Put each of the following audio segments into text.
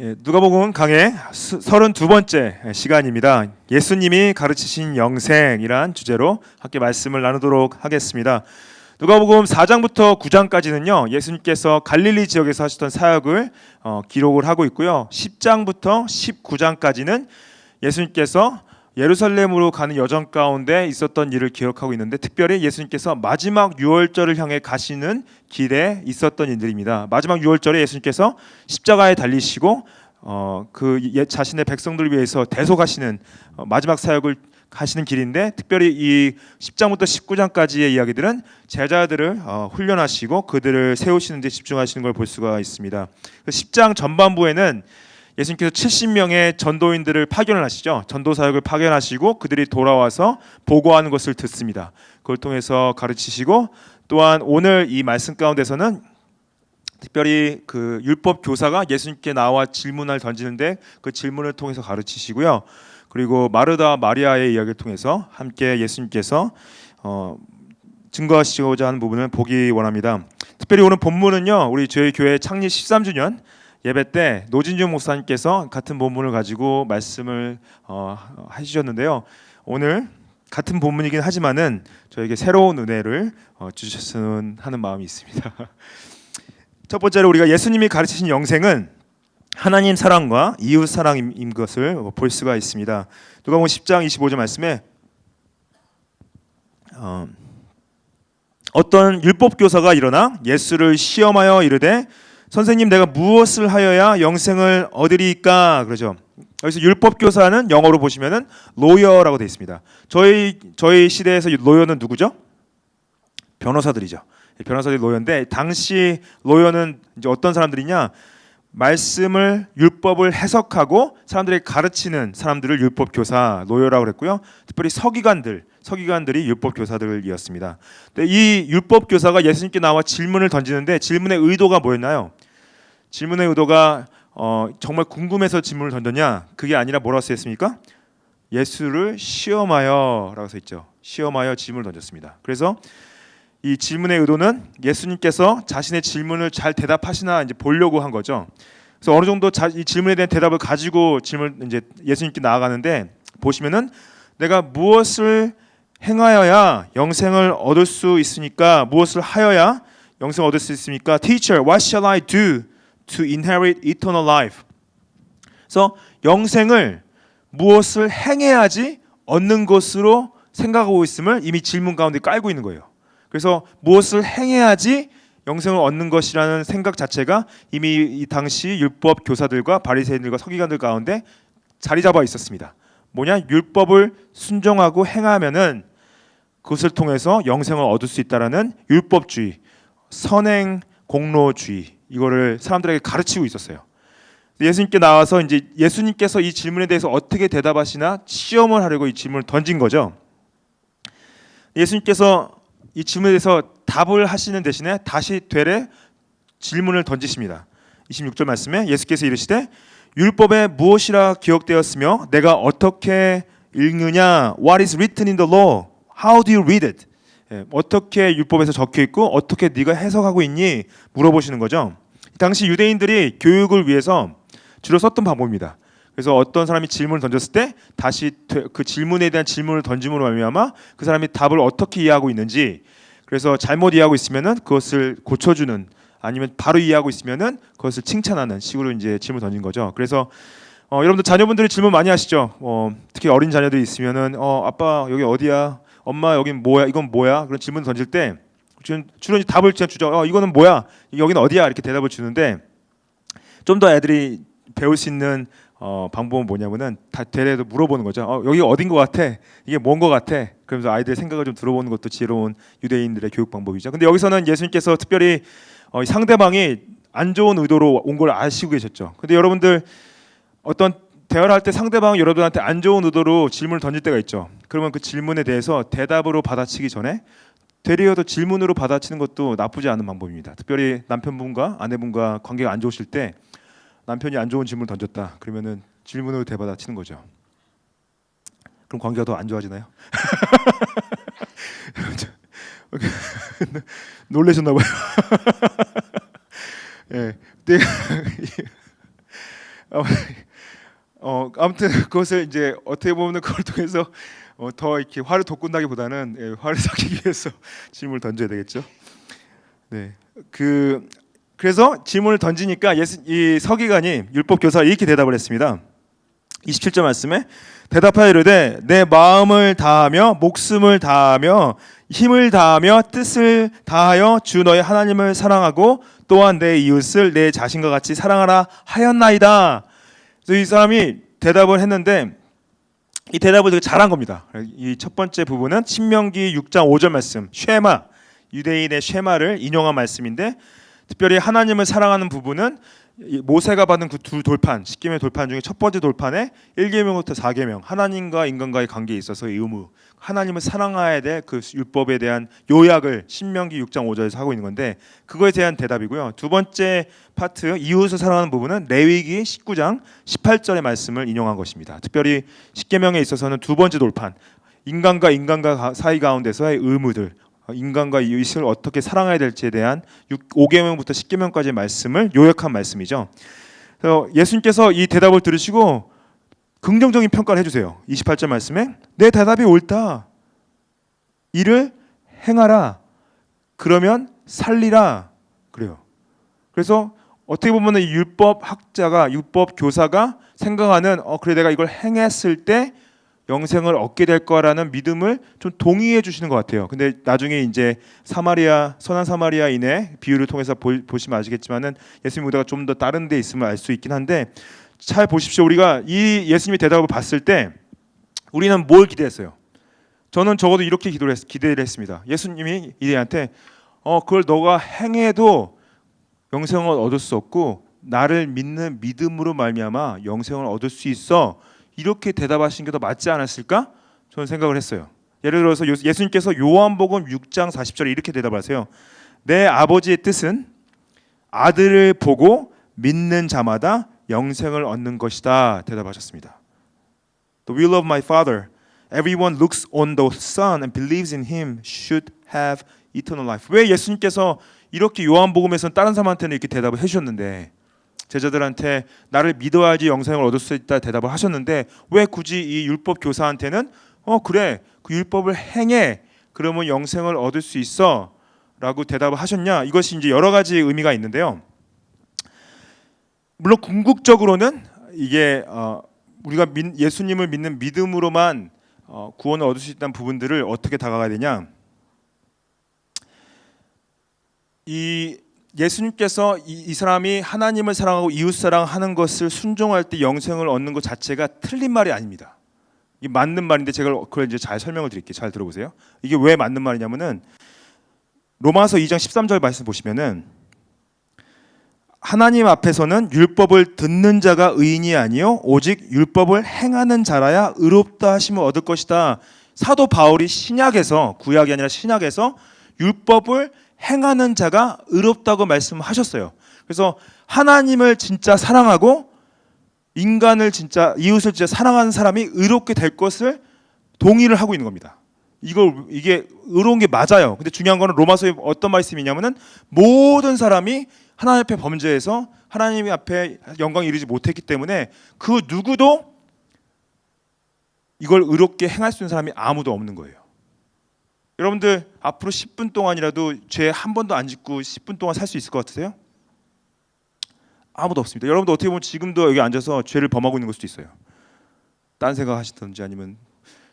누가복음 강의 32번째 시간입니다. 예수님이 가르치신 영생이란 주제로 함께 말씀을 나누도록 하겠습니다. 누가복음 4장부터 9장까지는요. 예수님께서 갈릴리 지역에서 하셨던 사역을 기록을 하고 있고요. 10장부터 19장까지는 예수님께서 예루살렘으로 가는 여정 가운데 있었던 일을 기록하고 있는데, 특별히 예수님께서 마지막 유월절을 향해 가시는 길에 있었던 일들입니다. 마지막 유월절에 예수님께서 십자가에 달리시고 자신의 백성들을 위해서 대속하시는 마지막 사역을 하시는 길인데, 특별히 이 10장부터 19장까지의 이야기들은 제자들을 훈련하시고 그들을 세우시는 데 집중하시는 걸 볼 수가 있습니다. 10장 전반부에는 예수님께서 70명의 전도인들을 파견을 하시죠. 전도 사역을 파견하시고 그들이 돌아와서 보고하는 것을 듣습니다. 그걸 통해서 가르치시고, 또한 오늘 이 말씀 가운데서는 특별히 그 율법 교사가 예수님께 나와 질문을 던지는데 그 질문을 통해서 가르치시고요. 그리고 마르다 마리아의 이야기를 통해서 함께 예수님께서 증거하시고자 하는 부분을 보기 원합니다. 특별히 오늘 본문은요, 우리 저희 교회 창립 13주년 예배 때 노진중 목사님께서 같은 본문을 가지고 말씀을 해주셨는데요. 오늘 같은 본문이긴 하지만은 저에게 새로운 은혜를 주셨으면 하는 마음이 있습니다. 첫 번째로 우리가 예수님이 가르치신 영생은 하나님 사랑과 이웃 사랑인 것을 볼 수가 있습니다. 누가복음 10장 25절 말씀에 어떤 율법 교사가 일어나 예수를 시험하여 이르되 선생님, 내가 무엇을 하여야 영생을 얻으리까? 그러죠. 여기서 율법 교사는 영어로 보시면은 로여라고 되어 있습니다. 저희 시대에서 로여는 누구죠? 변호사들이죠. 변호사들이 로여인데, 당시 로여는 이제 어떤 사람들이냐? 말씀을 율법을 해석하고 사람들에게 가르치는 사람들을 율법 교사, 로여라고 그랬고요. 특별히 서기관들이 율법 교사들이었습니다. 근데 이 율법 교사가 예수님께 나와 질문을 던지는데, 질문의 의도가 뭐였나요? 질문의 의도가 정말 궁금해서 질문을 던졌냐? 그게 아니라 뭐라고 쓰였습니까? 예수를 시험하여라고 써 있죠. 시험하여 질문을 던졌습니다. 그래서 이 질문의 의도는 예수님께서 자신의 질문을 잘 대답하시나 이제 보려고 한 거죠. 그래서 어느 정도 이 질문에 대한 대답을 가지고 이제 예수님께 나아가는데, 보시면은 내가 무엇을 행하여야 영생을 얻을 수 있습니까? 무엇을 하여야 영생을 얻을 수 있습니까? Teacher, what shall I do to inherit eternal life? 그래서 영생을 무엇을 행해야지 얻는 것으로 생각하고 있음을 이미 질문 가운데 깔고 있는 거예요. 그래서 무엇을 행해야지 영생을 얻는 것이라는 생각 자체가 이미 이 당시 율법 교사들과 바리새인들과 서기관들 가운데 자리 잡아 있었습니다. 뭐냐? 율법을 순종하고 행하면은 그것을 통해서 영생을 얻을 수 있다라는 율법주의, 선행 공로주의, 이거를 사람들에게 가르치고 있었어요. 예수님께 나와서 이제 예수님께서 이 질문에 대해서 어떻게 대답하시나 시험을 하려고 이 질문을 던진 거죠. 예수님께서 이 질문에 대해서 답을 하시는 대신에 다시 되레 질문을 던지십니다. 26절 말씀에 예수께서 이르시되 율법에 무엇이라 기록되었으며 내가 어떻게 읽느냐? What is written in the law? How do you read it? 어떻게 율법에서 적혀 있고 어떻게 네가 해석하고 있니? 물어보시는 거죠. 당시 유대인들이 교육을 위해서 주로 썼던 방법입니다. 그래서 어떤 사람이 질문을 던졌을 때 다시 그 질문에 대한 질문을 던짐으로 말미암아 그 사람이 답을 어떻게 이해하고 있는지, 그래서 잘못 이해하고 있으면은 그것을 고쳐주는, 아니면 바로 이해하고 있으면은 그것을 칭찬하는 식으로 이제 질문 던진 거죠. 그래서 여러분들 자녀분들이 질문 많이 하시죠. 특히 어린 자녀들이 있으면은 아빠 여기 어디야? 엄마 여긴 뭐야? 이건 뭐야? 그런 질문 던질 때 주로 답을 그냥 주죠. 이거는 뭐야? 여기는 어디야? 이렇게 대답을 주는데, 좀 더 애들이 배울 수 있는 방법은 뭐냐면은 다 대례도 물어보는 거죠. 여기 어딘 것 같아? 이게 뭔 것 같아? 그러면서 아이들의 생각을 좀 들어보는 것도 지혜로운 유대인들의 교육 방법이죠. 근데 여기서는 예수님께서 특별히 상대방이 안 좋은 의도로 온 걸 아시고 계셨죠. 근데 여러분들 어떤 대화를 할 때 상대방이 여러분한테 안 좋은 의도로 질문을 던질 때가 있죠. 그러면 그 질문에 대해서 대답으로 받아치기 전에 되려 더 질문으로 받아치는 것도 나쁘지 않은 방법입니다. 특별히 남편분과 아내분과 관계가 안 좋으실 때 남편이 안 좋은 질문을 던졌다 그러면은 질문으로 대받아치는 거죠. 그럼 관계가 더 안 좋아지나요? 놀라셨나 봐요. 예. 어, 아무튼 그것을 이제 어떻게 보면 그걸 통해서 더 이렇게 화를 돋군다기보다는 화를 삭히기 위해서 질문을 던져야 되겠죠. 네, 그래서 질문을 던지니까 이 서기관이 율법 교사 이렇게 대답을 했습니다. 27절 말씀에 대답하여 이르되 내 마음을 다하며 목숨을 다하며 힘을 다하며 뜻을 다하여 주 너의 하나님을 사랑하고 또한 내 이웃을 내 자신과 같이 사랑하라 하였나이다. 그래서 이 사람이 대답을 했는데 이 대답을 되게 잘한 겁니다. 이 첫 번째 부분은 신명기 6장 5절 말씀 쉐마, 유대인의 쉐마를 인용한 말씀인데 특별히 하나님을 사랑하는 부분은 모세가 받은 그 두 돌판, 10계명의 돌판 중에 첫 번째 돌판에 1계명부터 4계명, 하나님과 인간과의 관계에 있어서의 의무, 하나님을 사랑해야 될 그 율법에 대한 요약을 신명기 6장 5절에서 하고 있는 건데 그거에 대한 대답이고요. 두 번째 파트, 이웃을 사랑하는 부분은 레위기 19장 18절의 말씀을 인용한 것입니다. 특별히 10계명에 있어서는 두 번째 돌판, 인간과 사이 가운데서의 의무들, 인간과 이웃을 어떻게 사랑해야 될지에 대한 5계명부터 10계명까지의 말씀을 요약한 말씀이죠. 그래서 예수님께서 이 대답을 들으시고 긍정적인 평가를 해주세요. 28절 말씀에 내 대답이 옳다. 이를 행하라. 그러면 살리라. 그래요. 그래서 어떻게 보면 이 율법 학자가, 율법 교사가 생각하는 그래 내가 이걸 행했을 때 영생을 얻게 될 거라는 믿음을 좀 동의해 주시는 것 같아요. 근데 나중에 이제 선한 사마리아인의 비유를 통해서 보시면 아시겠지만은 예수님 의도가 좀 더 다른 데 있음을 알 수 있긴 한데 잘 보십시오. 우리가 이 예수님의 대답을 봤을 때 우리는 뭘 기대했어요? 저는 적어도 이렇게 기대를 했습니다. 예수님이 이들한테 그걸 너가 행해도 영생을 얻을 수 없고 나를 믿는 믿음으로 말미암아 영생을 얻을 수 있어. 이렇게 대답하신 게 더 맞지 않았을까? 저는 생각을 했어요. 예를 들어서 예수님께서 요한복음 6장 40절에 이렇게 대답하세요. 내 아버지의 뜻은 아들을 보고 믿는 자마다 영생을 얻는 것이다. 대답하셨습니다. The will of my Father, everyone looks on the Son and believes in Him should have eternal life. 왜 예수님께서 이렇게 요한복음에서는 다른 사람한테는 이렇게 대답을 해주셨는데 제자들한테 나를 믿어야지 영생을 얻을 수 있다 대답을 하셨는데 왜 굳이 이 율법 교사한테는 그래 그 율법을 행해 그러면 영생을 얻을 수 있어 라고 대답을 하셨냐? 이것이 이제 여러 가지 의미가 있는데요. 물론 궁극적으로는 이게 우리가 예수님을 믿는 믿음으로만 구원을 얻을 수 있다는 부분들을 어떻게 다가가야 되냐? 예수님께서 이 사람이 하나님을 사랑하고 이웃 사랑하는 것을 순종할 때 영생을 얻는 것 자체가 틀린 말이 아닙니다. 이게 맞는 말인데 제가 그걸 이제 잘 설명을 드릴게요. 잘 들어보세요. 이게 왜 맞는 말이냐면은 로마서 2장 13절 말씀 보시면은 하나님 앞에서는 율법을 듣는 자가 의인이 아니요 오직 율법을 행하는 자라야 의롭다 하심을 얻을 것이다. 사도 바울이 신약에서 구약이 아니라 신약에서 율법을 행하는 자가 의롭다고 말씀하셨어요. 그래서 하나님을 진짜 사랑하고 인간을 진짜 이웃을 진짜 사랑하는 사람이 의롭게 될 것을 동의를 하고 있는 겁니다. 이게 의로운 게 맞아요. 근데 중요한 거는 로마서에 어떤 말씀이냐면은 모든 사람이 하나님 앞에 범죄해서 하나님 앞에 영광에 이르지 못했기 때문에 그 누구도 이걸 의롭게 행할 수 있는 사람이 아무도 없는 거예요. 여러분들 앞으로 10분 동안이라도 죄 한 번도 안 짓고 10분 동안 살 수 있을 것 같으세요? 아무도 없습니다. 여러분들 어떻게 보면 지금도 여기 앉아서 죄를 범하고 있는 걸 수도 있어요. 딴 생각 하시든지 아니면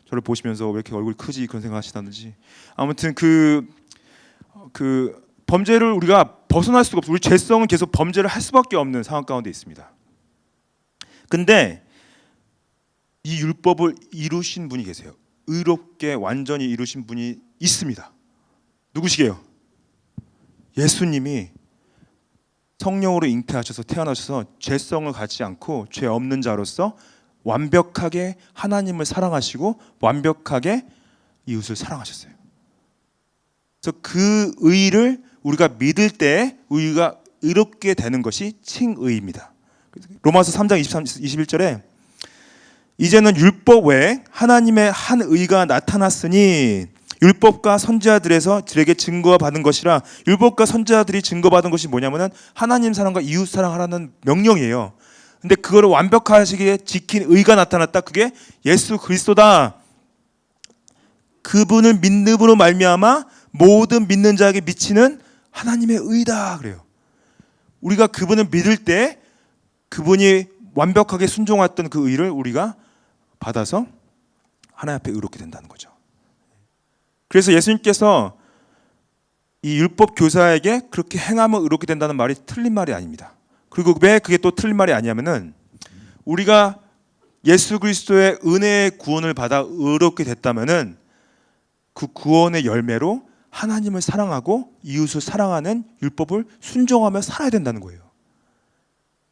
저를 보시면서 왜 이렇게 얼굴이 크지 그런 생각 하시다든지 아무튼 그 범죄를 우리가 벗어날 수가 없어요. 우리 죄성은 계속 범죄를 할 수밖에 없는 상황 가운데 있습니다. 근데 이 율법을 이루신 분이 계세요. 의롭게 완전히 이루신 분이 있습니다. 누구시게요? 예수님이 성령으로 잉태하셔서 태어나셔서 죄성을 갖지 않고 죄 없는 자로서 완벽하게 하나님을 사랑하시고 완벽하게 이웃을 사랑하셨어요. 그래서 그 의를 우리가 믿을 때 우리가 의롭게 되는 것이 칭의입니다. 로마서 3장 21절에 이제는 율법 외에 하나님의 한 의가 나타났으니 율법과 선지자들에서 들에게 증거가 받은 것이라. 율법과 선지자들이 증거받은 것이 뭐냐면은 하나님 사랑과 이웃 사랑하라는 명령이에요. 근데 그거를 완벽하시게 지킨 의가 나타났다. 그게 예수 그리스도다. 그분을 믿음으로 말미암아 모든 믿는 자에게 미치는 하나님의 의다 그래요. 우리가 그분을 믿을 때 그분이 완벽하게 순종했던 그 의를 우리가 받아서 하나님 앞에 의롭게 된다는 거죠. 그래서 예수님께서 이 율법 교사에게 그렇게 행하면 의롭게 된다는 말이 틀린 말이 아닙니다. 그리고 왜 그게 또 틀린 말이 아니냐면은 우리가 예수 그리스도의 은혜의 구원을 받아 의롭게 됐다면은 그 구원의 열매로 하나님을 사랑하고 이웃을 사랑하는 율법을 순종하며 살아야 된다는 거예요.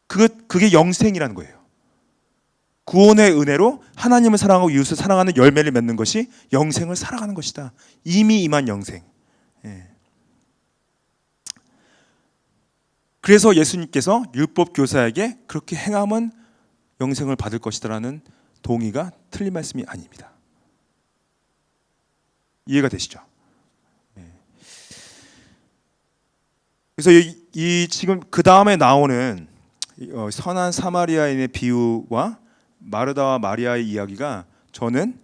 그게 영생이라는 거예요. 구원의 은혜로 하나님을 사랑하고 이웃을 사랑하는 열매를 맺는 것이 영생을 살아가는 것이다. 이미 임한 영생. 예. 그래서 예수님께서 율법 교사에게 그렇게 행하면 영생을 받을 것이다라는 동의가 틀린 말씀이 아닙니다. 이해가 되시죠? 예. 그래서 이 지금 그 다음에 나오는 선한 사마리아인의 비유와 마르다와 마리아의 이야기가 저는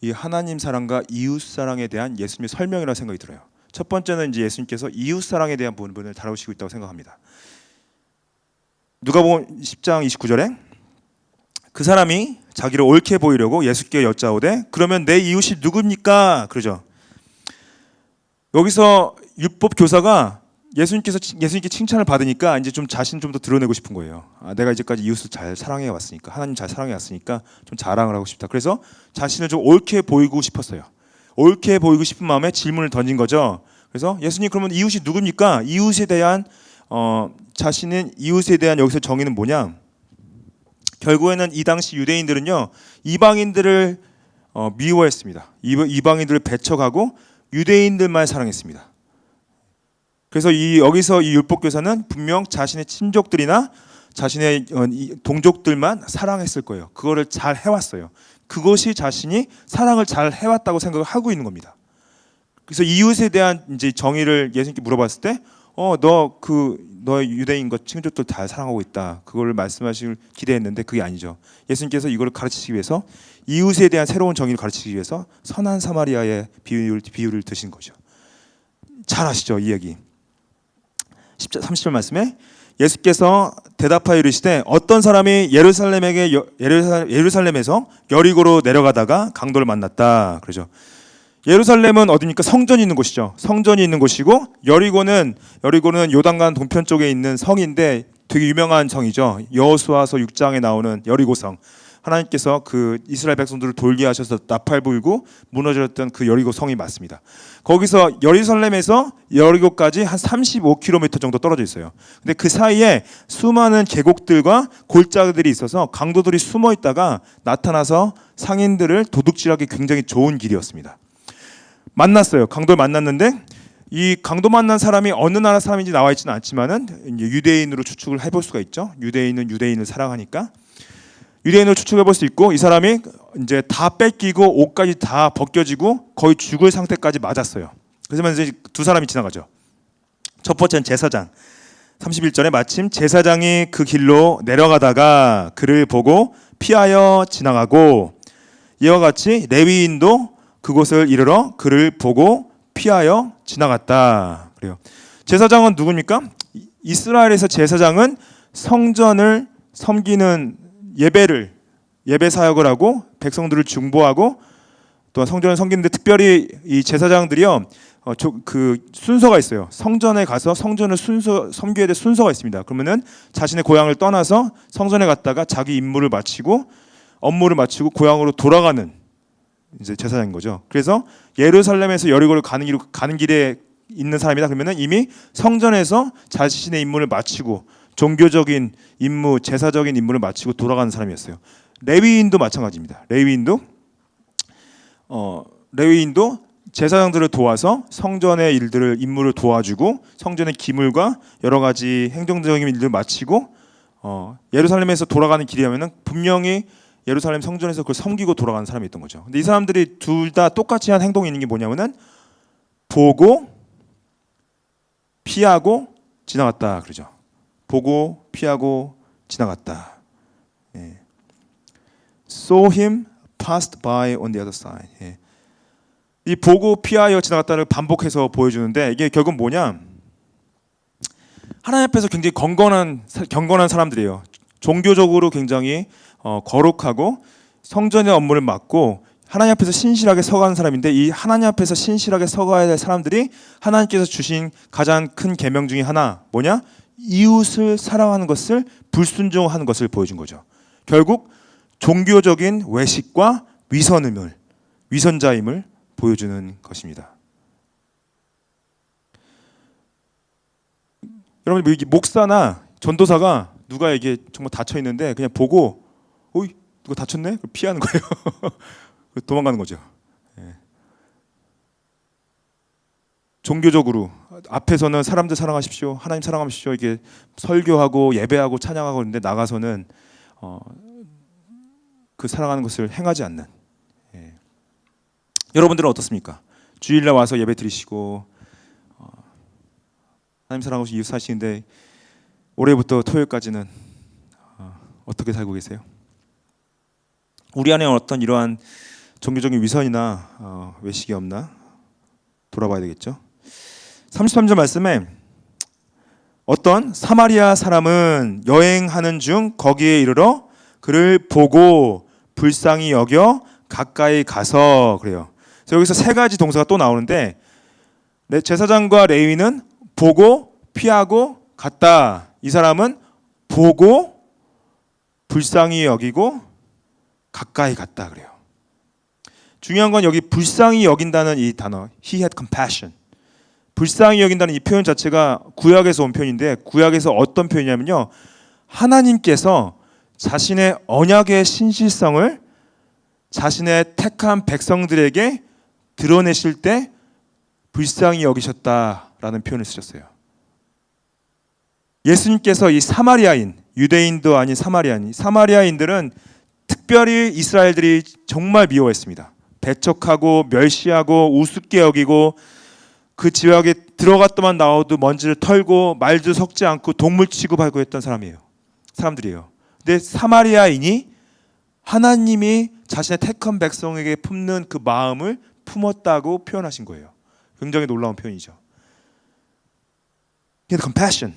이 하나님 사랑과 이웃 사랑에 대한 예수님의 설명이라고 생각이 들어요. 첫 번째는 이제 예수님께서 이웃 사랑에 대한 부분을 다루시고 있다고 생각합니다. 누가복음 10장 29절에 그 사람이 자기를 옳게 보이려고 예수께 여짜오되 그러면 내 이웃이 누굽니까? 그러죠. 여기서 율법 교사가 예수님께 칭찬을 받으니까 이제 좀 자신 좀 더 드러내고 싶은 거예요. 내가 이제까지 이웃을 잘 사랑해 왔으니까, 하나님 잘 사랑해 왔으니까 좀 자랑을 하고 싶다. 그래서 자신을 좀 옳게 보이고 싶었어요. 옳게 보이고 싶은 마음에 질문을 던진 거죠. 그래서 예수님 그러면 이웃이 누굽니까? 이웃에 대한 자신은 이웃에 대한 여기서 정의는 뭐냐? 결국에는 이 당시 유대인들은요 이방인들을 미워했습니다. 이방인들을 배척하고 유대인들만 사랑했습니다. 그래서 여기서 이 율법 교사는 분명 자신의 친족들이나 자신의 동족들만 사랑했을 거예요. 그거를 잘 해왔어요. 그것이 자신이 사랑을 잘 해왔다고 생각을 하고 있는 겁니다. 그래서 이웃에 대한 이제 정의를 예수님께 물어봤을 때, 너의 유대인과 친족들 잘 사랑하고 있다. 그걸 말씀하실 기대했는데 그게 아니죠. 예수님께서 이걸 가르치시기 위해서 이웃에 대한 새로운 정의를 가르치기 위해서 선한 사마리아의 비유를 드신 거죠. 잘 아시죠, 이 얘기. 30절 말씀에 예수께서 대답하여 이르시되 어떤 사람이 예루살렘에서 여리고로 내려가다가 강도를 만났다. 그러죠. 예루살렘은 어디입니까? 성전이 있는 곳이죠. 성전이 있는 곳이고 여리고는 요단강 동편 쪽에 있는 성인데 되게 유명한 성이죠. 여호수아서 6장에 나오는 여리고성. 하나님께서 그 이스라엘 백성들을 돌게 하셔서 나팔 불고 무너졌던 그 여리고 성이 맞습니다. 거기서 예루살렘에서 여리고까지 한 35km 정도 떨어져 있어요. 근데 그 사이에 수많은 계곡들과 골짜기들이 있어서 강도들이 숨어 있다가 나타나서 상인들을 도둑질하기 굉장히 좋은 길이었습니다. 만났어요. 강도를 만났는데 이 강도 만난 사람이 어느 나라 사람인지 나와 있지는 않지만은 이제 유대인으로 추측을 해볼 수가 있죠. 유대인은 유대인을 사랑하니까. 유대인을 추측해 볼 수 있고 이 사람이 이제 다 뺏기고 옷까지 다 벗겨지고 거의 죽을 상태까지 맞았어요. 그러면 이제 두 사람이 지나가죠. 첫 번째는 제사장. 31절에 마침 제사장이 그 길로 내려가다가 그를 보고 피하여 지나가고 이와 같이 레위인도 그곳을 이르러 그를 보고 피하여 지나갔다. 그래요. 제사장은 누굽니까? 이스라엘에서 제사장은 성전을 섬기는 예배 사역을 하고 백성들을 중보하고 또 성전을 섬기는데 특별히 이 제사장들이요 그 순서가 있어요. 성전에 가서 성전을 섬겨야 될 순서가 있습니다. 그러면은 자신의 고향을 떠나서 성전에 갔다가 자기 임무를 마치고 업무를 마치고 고향으로 돌아가는 이제 제사장인 거죠. 그래서 예루살렘에서 여리고를 가는 길에 있는 사람이다. 그러면은 이미 성전에서 자신의 임무를 마치고 종교적인 임무, 제사적인 임무를 마치고 돌아가는 사람이었어요. 레위인도 마찬가지입니다. 레위인도 제사장들을 도와서 성전의 임무를 도와주고 성전의 기물과 여러 가지 행정적인 일들을 마치고 예루살렘에서 돌아가는 길이라면은 분명히 예루살렘 성전에서 그걸 섬기고 돌아가는 사람이 있던 거죠. 근데 이 사람들이 둘 다 똑같이 한 행동이 있는 게 뭐냐면은 보고 피하고 지나갔다 그러죠. 보고 피하고 지나갔다. 예. Saw him passed by on the other side. 예. 이 보고 피하여 지나갔다를 반복해서 보여주는데 이게 결국 뭐냐? 하나님 앞에서 굉장히 경건한 사람들이에요. 종교적으로 굉장히 거룩하고 성전의 업무를 맡고 하나님 앞에서 신실하게 서가는 사람인데 이 하나님 앞에서 신실하게 서가야 될 사람들이 하나님께서 주신 가장 큰 계명 중에 하나 뭐냐? 이웃을 사랑하는 것을 불순종하는 것을 보여준 거죠. 결국 종교적인 외식과 위선자임을 보여주는 것입니다. 여러분 목사나 전도사가 누가 이게 정말 다쳐 있는데 그냥 보고 어이 누가 다쳤네? 피하는 거예요. 도망가는 거죠. 예. 종교적으로 앞에서는 사람들 사랑하십시오, 하나님 사랑하십시오 이게 설교하고 예배하고 찬양하고 있는데 나가서는 그 사랑하는 것을 행하지 않는. 예. 여러분들은 어떻습니까? 주일날 와서 예배 드리시고 하나님 사랑하고 이웃 사시는데 올해부터 토요일까지는 어떻게 살고 계세요? 우리 안에 어떤 이러한 종교적인 위선이나 외식이 없나 돌아봐야 되겠죠. 33절 말씀에 어떤 사마리아 사람은 여행하는 중 거기에 이르러 그를 보고 불쌍히 여겨 가까이 가서 그래요. 그래서 여기서 세 가지 동사가 또 나오는데 제사장과 레위는 보고 피하고 갔다. 이 사람은 보고 불쌍히 여기고 가까이 갔다 그래요. 중요한 건 여기 불쌍히 여긴다는 이 단어 He had compassion. 불쌍히 여긴다는 이 표현 자체가 구약에서 온 표현인데 구약에서 어떤 표현이냐면요. 하나님께서 자신의 언약의 신실성을 자신의 택한 백성들에게 드러내실 때 불쌍히 여기셨다라는 표현을 쓰셨어요. 예수님께서 이 사마리아인, 유대인도 아닌 사마리아인들은 특별히 이스라엘들이 정말 미워했습니다. 배척하고 멸시하고 우습게 여기고 그 지역에 들어갔더만 나와도 먼지를 털고 말도 섞지 않고 동물 취급하고 했던 사람들이에요. 근데 사마리아인이 하나님이 자신의 택한 백성에게 품는 그 마음을 품었다고 표현하신 거예요. 굉장히 놀라운 표현이죠. compassion.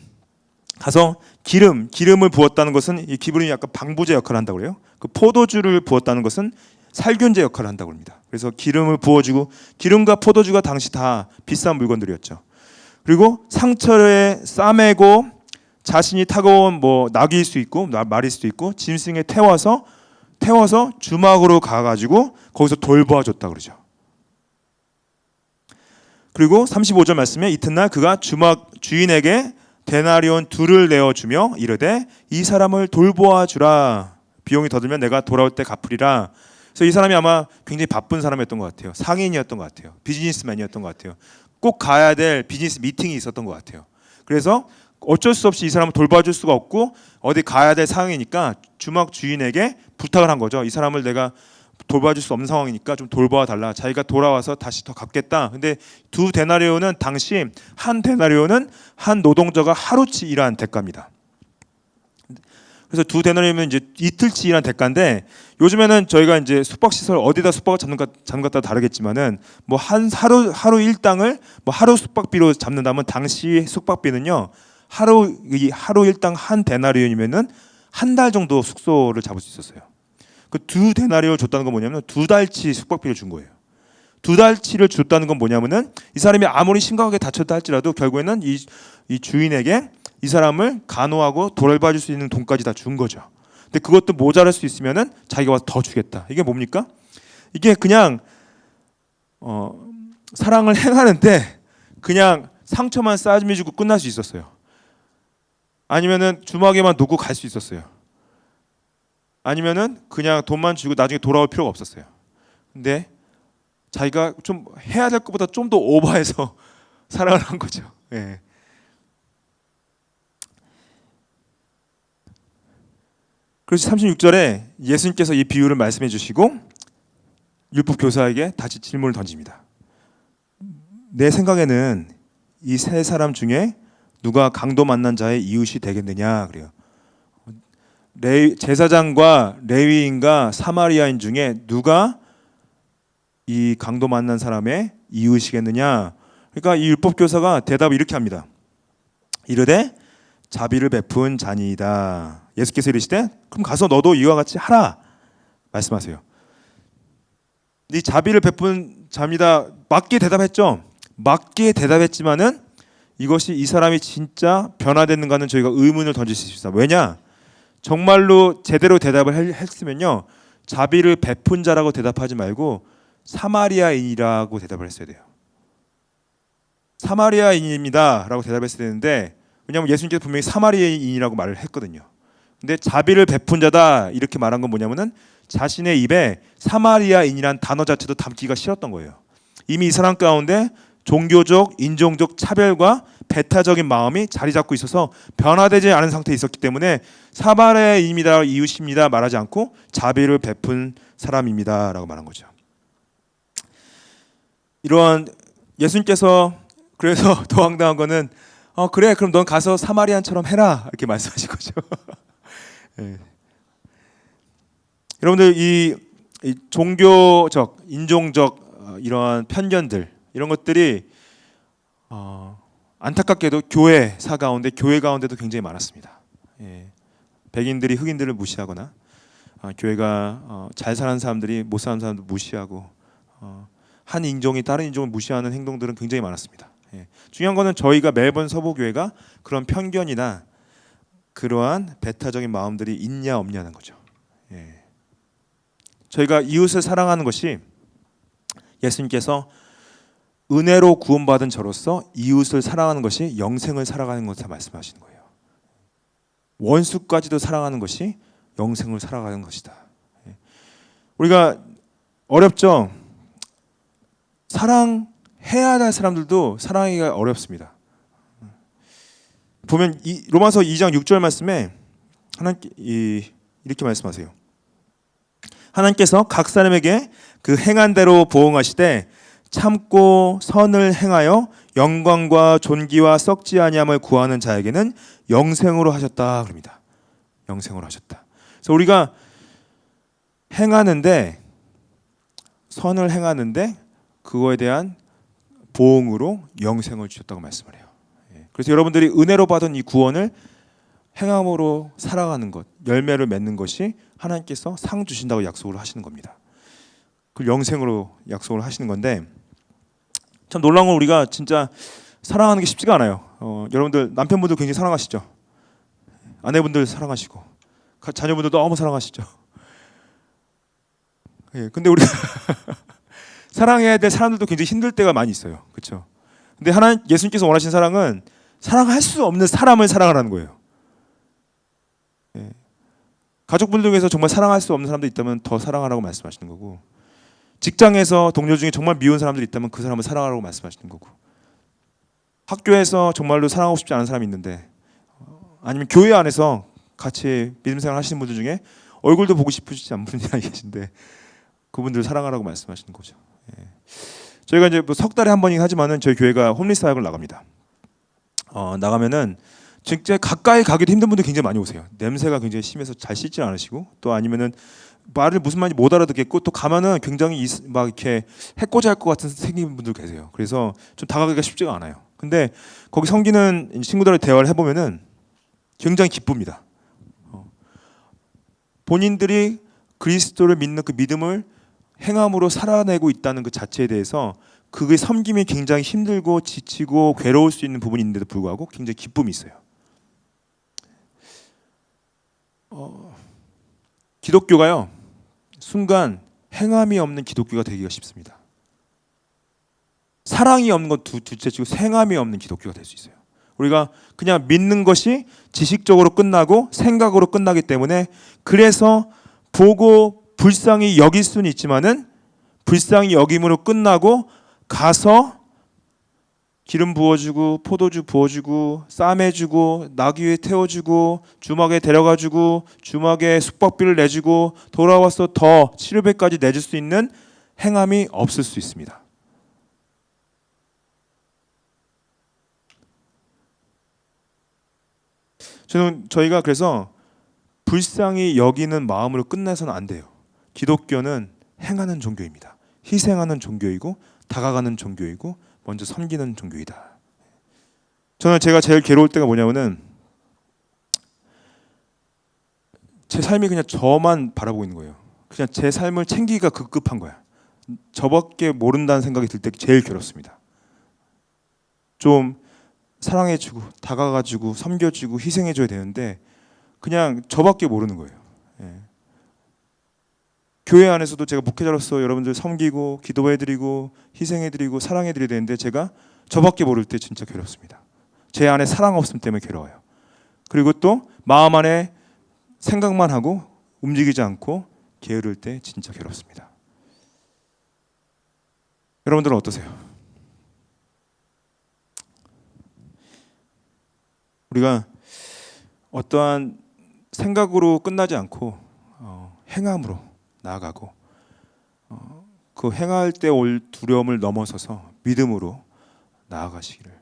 가서 기름을 부었다는 것은 이 기름이 약간 방부제 역할을 한다고 그래요. 그 포도주를 부었다는 것은 살균제 역할을 한다고 합니다. 그래서 기름을 부어주고 기름과 포도주가 당시 다 비싼 물건들이었죠. 그리고 상처에 싸매고 자신이 타고 낙일 수 있고 말일 수도 있고 짐승에 태워서 주막으로 가가지고 거기서 돌보아줬다 그러죠. 그리고 35절 말씀에 이튿날 그가 주막 주인에게 데나리온 2를 내어주며 이르되 이 사람을 돌보아 주라. 비용이 더 들면 내가 돌아올 때 갚으리라. 그래서 이 사람이 아마 굉장히 바쁜 사람이었던 것 같아요. 상인이었던 것 같아요. 비즈니스맨이었던 것 같아요. 꼭 가야 될 비즈니스 미팅이 있었던 것 같아요. 그래서 어쩔 수 없이 이 사람을 돌봐줄 수가 없고 어디 가야 될 상황이니까 주막 주인에게 부탁을 한 거죠. 이 사람을 내가 돌봐줄 수 없는 상황이니까 좀 돌봐 달라. 자기가 돌아와서 다시 더 갚겠다. 근데 2 데나리온은 당시 한 데나리온은 한 노동자가 하루치 일한 대가입니다. 그래서 2 데나리온은 이제 이틀치 일한 대가인데 요즘에는 저희가 이제 숙박시설 어디다 숙박을 잡는 것 따라 다르겠지만은 하루 일당을 하루 숙박비로 잡는다면 당시 숙박비는요 하루 일당 한 데나리온이면은 한 달 정도 숙소를 잡을 수 있었어요. 그 2 데나리온을 줬다는 건 뭐냐면 2달치 숙박비를 준 거예요. 2달치를 줬다는 건 뭐냐면은 이 사람이 아무리 심각하게 다쳤다 할지라도 결국에는 이 주인에게 이 사람을 간호하고 돌봐줄 수 있는 돈까지 다 준 거죠. 근데 그것도 모자랄 수 있으면은 자기가 와서 더 주겠다. 이게 뭡니까? 이게 그냥 사랑을 행하는데 그냥 상처만 싸매주고 끝날 수 있었어요. 아니면은 주막에만 놓고 갈 수 있었어요. 아니면은 그냥 돈만 주고 나중에 돌아올 필요가 없었어요. 근데 자기가 좀 해야 될 것보다 좀 더 오버해서 사랑을 한 거죠. 예. 그래서 36절에 예수님께서 이 비유를 말씀해 주시고 율법 교사에게 다시 질문을 던집니다. 내 생각에는 이 세 사람 중에 누가 강도 만난 자의 이웃이 되겠느냐 그래요. 제사장과 레위인과 사마리아인 중에 누가 이 강도 만난 사람의 이웃이겠느냐? 그러니까 이 율법 교사가 대답을 이렇게 합니다. 이르되 자비를 베푼 자니이다. 예수께서 이르시되 그럼 가서 너도 이와 같이 하라 말씀하세요. 이 자비를 베푼 자입니다. 맞게 대답했죠. 맞게 대답했지만은 이것이 이 사람이 진짜 변화됐는가는 저희가 의문을 던질 수 있습니다. 왜냐? 정말로 제대로 대답을 했으면요, 자비를 베푼 자라고 대답하지 말고 사마리아인이라고 대답을 했어야 돼요. 사마리아인입니다라고 대답했어야 되는데, 왜냐하면 예수님께서 분명히 사마리아인이라고 말을 했거든요. 근데 자비를 베푼 자다 이렇게 말한 건 뭐냐면은 자신의 입에 사마리아인이란 단어 자체도 담기가 싫었던 거예요. 이미 이 사람 가운데 종교적, 인종적 차별과 배타적인 마음이 자리 잡고 있어서 변화되지 않은 상태에 있었기 때문에 사마리아인입니다, 이웃입니다 말하지 않고 자비를 베푼 사람입니다라고 말한 거죠. 이러한 예수님께서 그래서 더 황당한 거는 그래 그럼 넌 가서 사마리안처럼 해라 이렇게 말씀하신 거죠. 네. 여러분들 이 종교적, 인종적 이러한 편견들 이런 것들이 안타깝게도 교회사 가운데 교회 가운데도 굉장히 많았습니다. 예. 백인들이 흑인들을 무시하거나 교회가 잘 사는 사람들이 못 사는 사람들 무시하고 한 인종이 다른 인종을 무시하는 행동들은 굉장히 많았습니다. 예. 중요한 거는 저희가 멜번 서부교회가 그런 편견이나 그러한 배타적인 마음들이 있냐 없냐는 거죠. 예. 저희가 이웃을 사랑하는 것이 예수님께서 은혜로 구원받은 저로서 이웃을 사랑하는 것이 영생을 살아가는 것을 말씀하시는 거예요. 원수까지도 사랑하는 것이 영생을 살아가는 것이다. 예. 우리가 어렵죠. 사랑해야 할 사람들도 사랑하기가 어렵습니다. 보면 로마서 2장 6절 말씀에 하나님께 이렇게 말씀하세요. 하나님께서 각 사람에게 그 행한 대로 보응하시되 참고 선을 행하여 영광과 존귀와 썩지 아니함을 구하는 자에게는 영생으로 하셨다 그럽니다. 영생으로 하셨다. 그래서 우리가 행하는데 선을 행하는데 그거에 대한 보응으로 영생을 주셨다고 말씀을 해요. 그래서 여러분들이 은혜로 받은 이 구원을 행함으로 살아가는 것, 열매를 맺는 것이 하나님께서 상 주신다고 약속을 하시는 겁니다. 그 영생으로 약속을 하시는 건데 참 놀라운 건 우리가 진짜 사랑하는 게 쉽지가 않아요. 여러분들 남편분들 굉장히 사랑하시죠. 아내분들 사랑하시고 자녀분들 너무 사랑하시죠. 예, 근데 우리가 사랑해야 될 사람들도 굉장히 힘들 때가 많이 있어요. 그렇죠? 근데 예수님께서 원하신 사랑은 사랑할 수 없는 사람을 사랑하라는 거예요. 예. 가족분들 중에서 정말 사랑할 수 없는 사람도 있다면 더 사랑하라고 말씀하시는 거고, 직장에서 동료 중에 정말 미운 사람들이 있다면 그 사람을 사랑하라고 말씀하시는 거고, 학교에서 정말로 사랑하고 싶지 않은 사람이 있는데, 아니면 교회 안에서 같이 믿음 생활 하시는 분들 중에 얼굴도 보고 싶으시지 않은 분이 계신데 그분들을 사랑하라고 말씀하시는 거죠. 예. 저희가 이제 뭐 석 달에 한 번이긴 하지만은 저희 교회가 홈리스 사역을 나갑니다. 나가면은 진짜 가까이 가기도 힘든 분들 굉장히 많이 오세요. 냄새가 굉장히 심해서 잘 씻지 않으시고, 또 아니면은 말을 무슨 말인지 못 알아듣겠고, 또 가면은 굉장히 막 이렇게 해코지 할 것 같은 생긴 분들 계세요. 그래서 좀 다가가기가 쉽지가 않아요. 근데 거기 섬기는 친구들과 대화를 해보면은 굉장히 기쁩니다. 본인들이 그리스도를 믿는 그 믿음을 행함으로 살아내고 있다는 그 자체에 대해서 그게 섬김이 굉장히 힘들고 지치고 괴로울 수 있는 부분이 있는데도 불구하고 굉장히 기쁨이 있어요. 기독교가요, 순간 행함이 없는 기독교가 되기가 쉽습니다. 사랑이 없는 것 둘째치고 행함이 없는 기독교가 될 수 있어요. 우리가 그냥 믿는 것이 지식적으로 끝나고 생각으로 끝나기 때문에, 그래서 보고 불쌍히 여길 수는 있지만은 불쌍히 여김으로 끝나고 가서 기름 부어주고 포도주 부어주고 쌈해주고 나귀 위에 태워주고 주막에 데려가주고 주막에 숙박비를 내주고 돌아와서 더 치료비까지 내줄 수 있는 행함이 없을 수 있습니다. 저희가 그래서 불쌍히 여기는 마음으로 끝내서는 안 돼요. 기독교는 행하는 종교입니다. 희생하는 종교이고 다가가는 종교이고 먼저 섬기는 종교이다. 저는 제가 제일 괴로울 때가 뭐냐면은 제 삶이 그냥 저만 바라보고 있는 거예요. 그냥 제 삶을 챙기기가 급급한 거야. 저밖에 모른다는 생각이 들 때 제일 괴롭습니다. 좀 사랑해주고 다가가주고 섬겨주고 희생해줘야 되는데 그냥 저밖에 모르는 거예요. 예. 교회 안에서도 제가 목회자로서 여러분들 섬기고 기도해드리고 희생해드리고 사랑해드려야 되는데 제가 저밖에 모를 때 진짜 괴롭습니다. 제 안에 사랑 없음 때문에 괴로워요. 그리고 또 마음 안에 생각만 하고 움직이지 않고 게으를 때 진짜 괴롭습니다. 여러분들은 어떠세요? 우리가 어떠한 생각으로 끝나지 않고 행함으로 나아가고 그 행할 때 올 두려움을 넘어서서 믿음으로 나아가시기를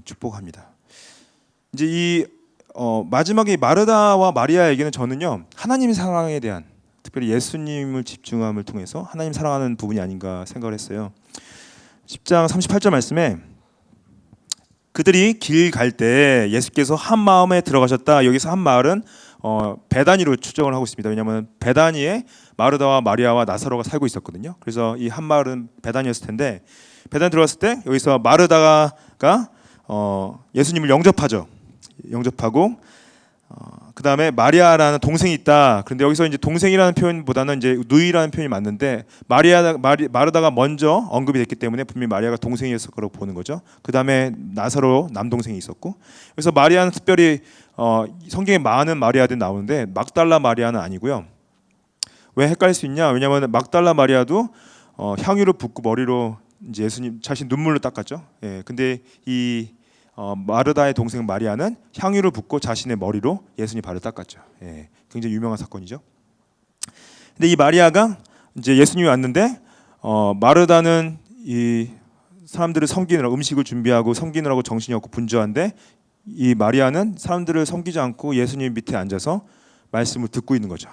축복합니다. 이제 이 마지막에 마르다와 마리아에게는 저는요 하나님 사랑에 대한 특별히 예수님을 집중함을 통해서 하나님 사랑하는 부분이 아닌가 생각을 했어요. 10장 38절 말씀에 그들이 길 갈 때 예수께서 한 마을에 들어가셨다. 여기서 한 마을은 베다니로 추정을 하고 있습니다. 왜냐하면 베다니에 마르다와 마리아와 나사로가 살고 있었거든요. 그래서 이 한 마을은 베다니였을 텐데 베다니 들어갔을 때 여기서 마르다가 예수님을 영접하죠. 영접하고 그 다음에 마리아라는 동생이 있다. 그런데 여기서 이제 동생이라는 표현보다는 이제 누이라는 표현이 맞는데 마르다가 먼저 언급이 됐기 때문에 분명히 마리아가 동생이었을 거라고 보는 거죠. 그 다음에 나사로 남동생이 있었고, 그래서 마리아는 특별히 성경에 많은 마리아들이 나오는데 막달라 마리아는 아니고요. 왜 헷갈릴 수 있냐? 왜냐하면 막달라 마리아도 향유를 붓고 머리로 이제 예수님 자신 눈물로 닦았죠. 예, 근데 이 마르다의 동생 마리아는 향유를 붓고 자신의 머리로 예수님 발을 닦았죠. 예, 굉장히 유명한 사건이죠. 근데 이 마리아가 이제 예수님이 왔는데 마르다는 이 사람들을 섬기느라 음식을 준비하고 섬기느라고 정신이 없고 분주한데 이 마리아는 사람들을 섬기지 않고 예수님 밑에 앉아서 말씀을 듣고 있는 거죠.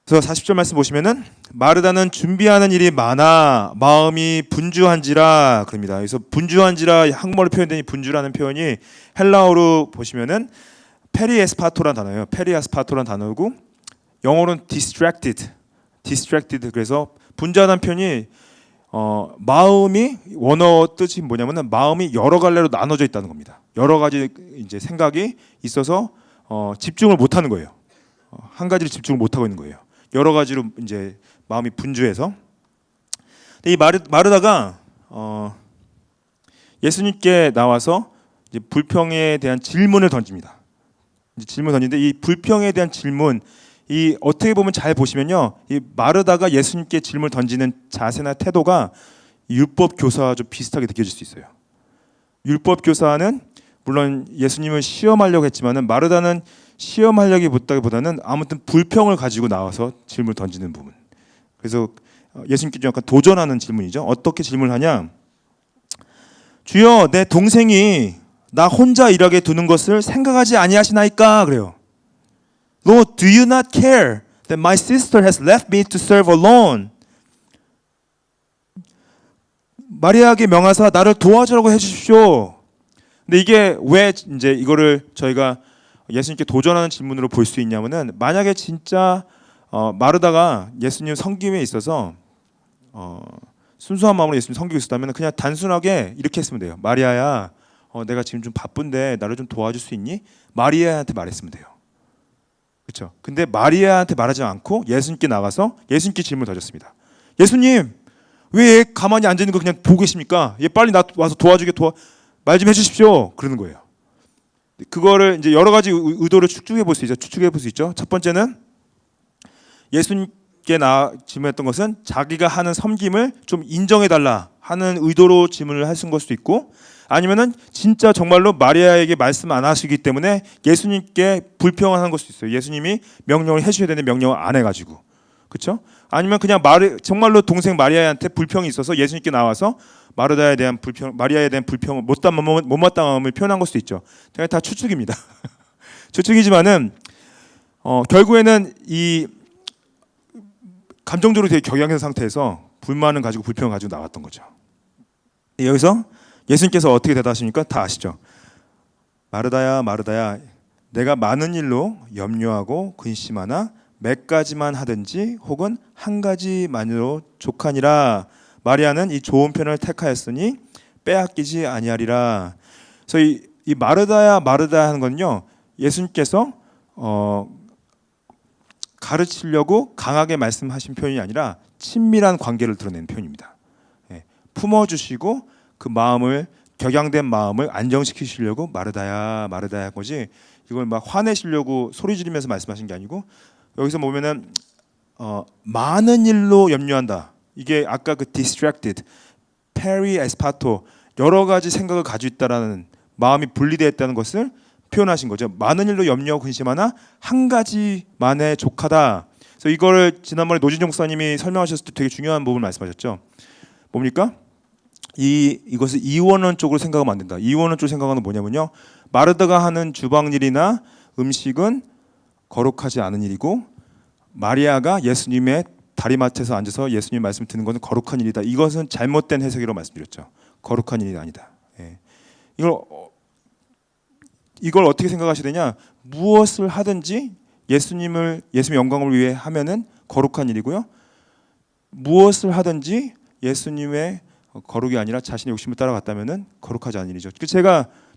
그래서 40절 말씀 보시면은 마르다는 준비하는 일이 많아 마음이 분주한지라 그럽니다. 그래서 분주한지라 한국말로 표현된 분주라는 표현이 헬라어로 보시면은 페리에스파토라는 단어예요. 페리에스파토라는 단어고 영어로는 distracted. 그래서 분주하다는 표현이 마음이 원어 뜻이 뭐냐면은 마음이 여러 갈래로 나눠져 있다는 겁니다. 여러 가지 이제 생각이 있어서 집중을 못 하는 거예요. 한 가지를 집중을 못 하고 있는 거예요. 여러 가지로 이제 마음이 분주해서. 근데 이 마르다가 예수님께 나와서 이제 불평에 대한 질문을 던집니다. 이제 질문 던지는데 이 불평에 대한 질문, 이 어떻게 보면 잘 보시면요, 이 마르다가 예수님께 질문을 던지는 자세나 태도가 율법 교사와 좀 비슷하게 느껴질 수 있어요. 율법 교사는 물론 예수님을 시험하려고 했지만은 마르다는 시험하려기보다는 아무튼 불평을 가지고 나와서 질문을 던지는 부분. 그래서 예수님께 좀 약간 도전하는 질문이죠. 어떻게 질문을 하냐? 주여, 내 동생이 나 혼자 일하게 두는 것을 생각하지 아니하시나이까? 그래요. Lord, do you not care that my sister has left me to serve alone? 마리아에게 명하사 나를 도와주라고 해주십시오. 근데 이게 왜 이제 이거를 저희가 예수님께 도전하는 질문으로 볼 수 있냐면은 만약에 진짜 마르다가 예수님 섬김에 있어서 순수한 마음으로 예수님 섬기고 있었다면 그냥 단순하게 이렇게 했으면 돼요. 마리아야, 내가 지금 좀 바쁜데 나를 좀 도와줄 수 있니? 마리아한테 말했으면 돼요. 그렇죠? 근데 마리아한테 말하지 않고 예수님께 나가서 예수님께 질문을 던졌습니다. 예수님, 왜 얘 가만히 앉아 있는 거 그냥 보고 계십니까? 얘 빨리 나 와서 도와주게 말 좀 해주십시오. 그러는 거예요. 그거를 이제 여러 가지 의도를 추측해 볼 수 있죠. 첫 번째는 예수님께 질문했던 것은 자기가 하는 섬김을 좀 인정해 달라 하는 의도로 질문을 하신 걸 수도 있고, 아니면은 진짜 정말로 마리아에게 말씀 안 하시기 때문에 예수님께 불평을 하는 걸 수도 있어요. 예수님이 명령을 해주셔야 되는데 명령을 안 해가지고, 그렇죠? 아니면 그냥 정말로 동생 마리아한테 불평이 있어서 예수님께 나와서 마리아에 대한 불평을 못마땅함을 표현한 걸 수도 있죠. 제가 다 추측입니다. 추측이지만은 결국에는 이 감정적으로 되게 격양된 상태에서 불만을 가지고 불평을 가지고 나왔던 거죠. 여기서 예수님께서 어떻게 대답하십니까? 다 아시죠? 마르다야 마르다야, 내가 많은 일로 염려하고 근심하나 몇 가지만 하든지 혹은 한 가지만으로 족하니라. 마리아는 이 좋은 편을 택하였으니 빼앗기지 아니하리라. 그래서 이 마르다야 마르다야 하는 건요, 예수님께서 가르치려고 강하게 말씀하신 표현이 아니라 친밀한 관계를 드러내는 표현입니다. 품어주시고 그 마음을, 격양된 마음을 안정시키시려고 마르다야 마르다야 한 거지, 이걸 막 화내시려고 소리 지르면서 말씀하신 게 아니고, 여기서 보면은 많은 일로 염려한다. 이게 아까 그 distracted, peri espato, 여러 가지 생각을 가지고 있다라는, 마음이 분리되어 있다는 것을 표현하신 거죠. 많은 일로 염려 근심하나 한 가지만에 족하다. 그래서 이거를 지난번에 노진종 목사님이 설명하셨을 때 되게 중요한 부분을 말씀하셨죠. 뭡니까? 이것을 이원론 쪽으로 생각하면 안 된다. 이원론 쪽으로 생각하는 뭐냐면요, 마르다가 하는 주방일이나 음식은 거룩하지 않은 일이고, 마리아가 예수님의 다리맡에서 앉아서 예수님 말씀 듣는 것은 거룩한 일이다. 이것은 잘못된 해석이라고 말씀드렸죠. 거룩한 일이 아니다. 이걸 어떻게 생각하셔야 되냐? 무엇을 하든지 예수님의 영광을 위해 하면은 거룩한 일이고요. 무엇을 하든지 예수님의 거룩이 아니라 자신의 욕심을 따라갔다면은 거룩하지 않은 일이죠.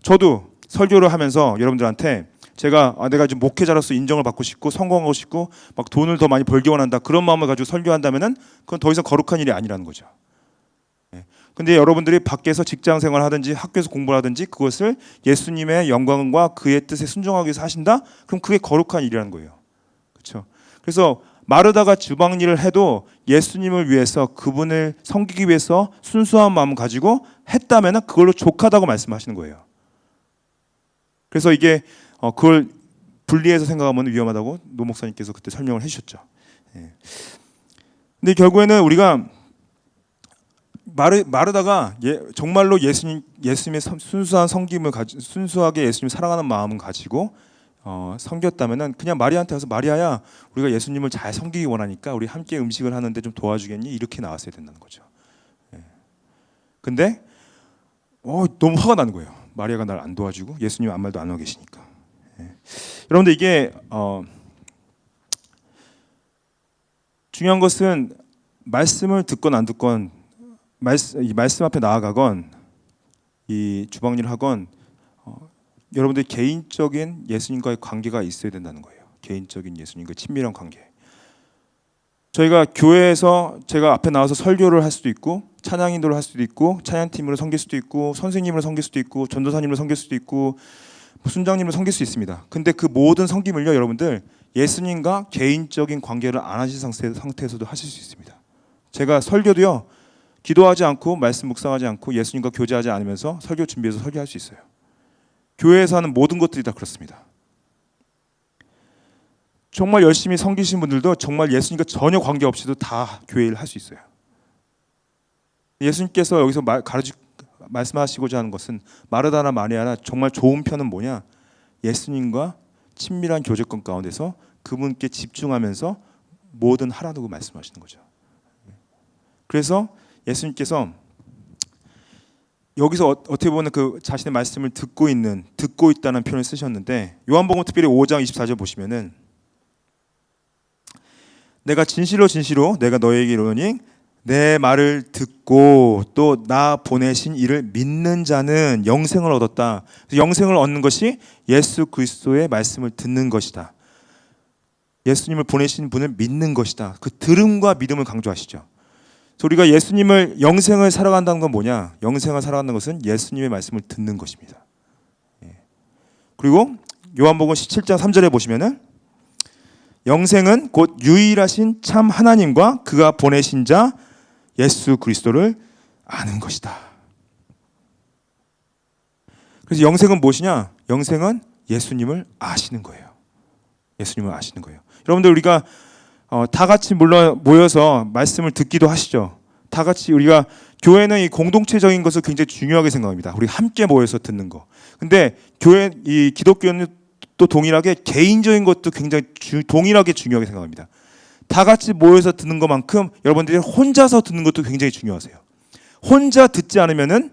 저도 설교를 하면서 여러분들한테 내가 좀 목회자로서 인정을 받고 싶고 성공하고 싶고 막 돈을 더 많이 벌기 원한다, 그런 마음을 가지고 설교한다면은 그건 더 이상 거룩한 일이 아니라는 거죠. 근데 여러분들이 밖에서 직장 생활을 하든지 학교에서 공부를 하든지 그것을 예수님의 영광과 그의 뜻에 순종하기 위해서 하신다? 그럼 그게 거룩한 일이라는 거예요. 그렇죠? 그래서 마르다가 주방 일을 해도 예수님을 위해서, 그분을 섬기기 위해서 순수한 마음을 가지고 했다면 그걸로 족하다고 말씀하시는 거예요. 그래서 이게 그걸 분리해서 생각하면 위험하다고 노 목사님께서 그때 설명을 해주셨죠. 근데 결국에는 우리가 마르다가 정말로 예수님의 순수한 섬김을 순수하게 예수님 사랑하는 마음을 가지고 섬겼다면은, 그냥 마리아한테 와서 마리아야, 우리가 예수님을 잘 섬기기 원하니까 우리 함께 음식을 하는데 좀 도와주겠니? 이렇게 나왔어야 된다는 거죠. 근데 너무 화가 나는 거예요. 마리아가 날 안 도와주고 예수님 아무 말도 안 하고 계시니까. 여러분들, 이게 중요한 것은 말씀을 듣건 안 듣건, 이 말씀 앞에 나아가건 이 주방일을 하건 여러분들 개인적인 예수님과의 관계가 있어야 된다는 거예요. 개인적인 예수님과의 친밀한 관계. 저희가 교회에서 제가 앞에 나와서 설교를 할 수도 있고, 찬양 인도를 할 수도 있고, 찬양팀으로 섬길 수도 있고, 선생님으로 섬길 수도 있고, 전도사님으로 섬길 수도 있고, 순장님으로 섬길 수 있습니다. 근데 그 모든 섬김을요, 여러분들 예수님과 개인적인 관계를 안 하신 상태에서도 하실 수 있습니다. 제가 설교도요, 기도하지 않고 말씀 묵상하지 않고 예수님과 교제하지 않으면서 설교 준비해서 설교할 수 있어요. 교회에서 하는 모든 것들이 다 그렇습니다. 정말 열심히 섬기신 분들도 정말 예수님과 전혀 관계없이도 다 교회 일을 할 수 있어요. 예수님께서 여기서 말씀하시고자 하는 것은, 마르다나 마리아나 정말 좋은 편은 뭐냐? 예수님과 친밀한 교제권 가운데서 그분께 집중하면서 뭐든 하라고 말씀하시는 거죠. 그래서 예수님께서 여기서 어떻게 보면 그 자신의 말씀을 듣고 있다는 표현을 쓰셨는데, 요한복음 특별히 5장 24절 보시면은, 내가 진실로 내가 너에게 이르노니 내 말을 듣고 또 나 보내신 이를 믿는 자는 영생을 얻었다. 영생을 얻는 것이 예수 그리스도의 말씀을 듣는 것이다. 예수님을 보내신 분을 믿는 것이다. 그 들음과 믿음을 강조하시죠. 우리가 예수님을, 영생을 살아간다는 건 뭐냐? 영생을 살아간다는 것은 예수님의 말씀을 듣는 것입니다. 그리고 요한복음 17장 3절에 보시면은, 영생은 곧 유일하신 참 하나님과 그가 보내신 자 예수 그리스도를 아는 것이다. 그래서 영생은 무엇이냐? 영생은 예수님을 아시는 거예요. 예수님을 아시는 거예요. 여러분들, 우리가 다 같이 모여서 말씀을 듣기도 하시죠. 다 같이, 우리가 교회는 이 공동체적인 것을 굉장히 중요하게 생각합니다. 우리 함께 모여서 듣는 거. 근데 이 기독교는 또 동일하게 개인적인 것도 굉장히 동일하게 중요하게 생각합니다. 다 같이 모여서 듣는 것만큼 여러분들이 혼자서 듣는 것도 굉장히 중요하세요. 혼자 듣지 않으면은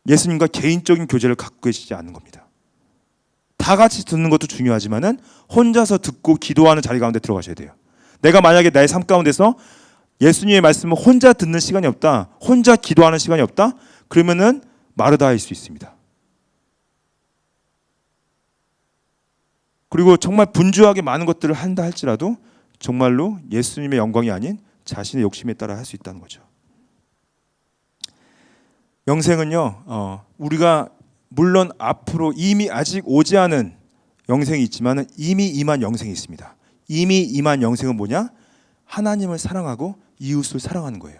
예수님과 개인적인 교제를 갖고 계시지 않는 겁니다. 다 같이 듣는 것도 중요하지만은 혼자서 듣고 기도하는 자리 가운데 들어가셔야 돼요. 내가 만약에 나의 삶 가운데서 예수님의 말씀을 혼자 듣는 시간이 없다, 혼자 기도하는 시간이 없다, 그러면은 마르다일 수 있습니다. 그리고 정말 분주하게 많은 것들을 한다 할지라도 정말로 예수님의 영광이 아닌 자신의 욕심에 따라 할 수 있다는 거죠. 영생은요, 우리가 물론 앞으로 이미 아직 오지 않은 영생이 있지만 이미 임한 영생이 있습니다. 이미 임한 영생은 뭐냐? 하나님을 사랑하고 이웃을 사랑하는 거예요.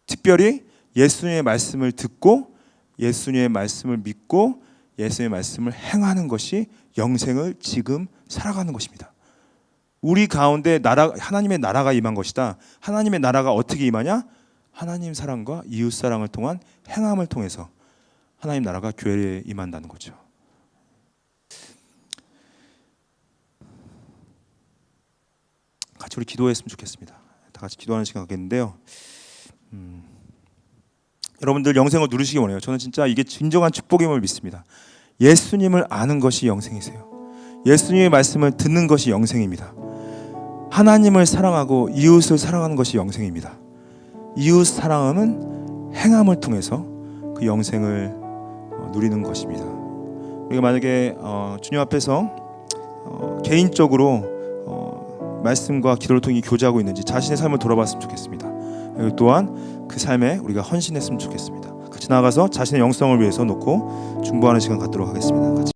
특별히 예수님의 말씀을 듣고 예수님의 말씀을 믿고 예수님의 말씀을 행하는 것이 영생을 지금 살아가는 것입니다. 우리 가운데 하나님의 나라가 임한 것이다. 하나님의 나라가 어떻게 임하냐? 하나님 사랑과 이웃 사랑을 통한 행함을 통해서 하나님 나라가 교회에 임한다는 거죠. 같이 우리 기도했으면 좋겠습니다. 다 같이 기도하는 시간 갖겠는데요. 여러분들 영생을 누리시기 원해요. 저는 진짜 이게 진정한 축복임을 믿습니다. 예수님을 아는 것이 영생이세요. 예수님의 말씀을 듣는 것이 영생입니다. 하나님을 사랑하고 이웃을 사랑하는 것이 영생입니다. 이웃 사랑은 행함을 통해서 그 영생을 누리는 것입니다. 우리가 만약에 주님 앞에서 개인적으로 말씀과 기도를 통해 교제하고 있는지 자신의 삶을 돌아봤으면 좋겠습니다. 그리고 또한 그 삶에 우리가 헌신했으면 좋겠습니다. 같이 나아가서 자신의 영성을 위해서 놓고 중보하는 시간 갖도록 하겠습니다. 같이.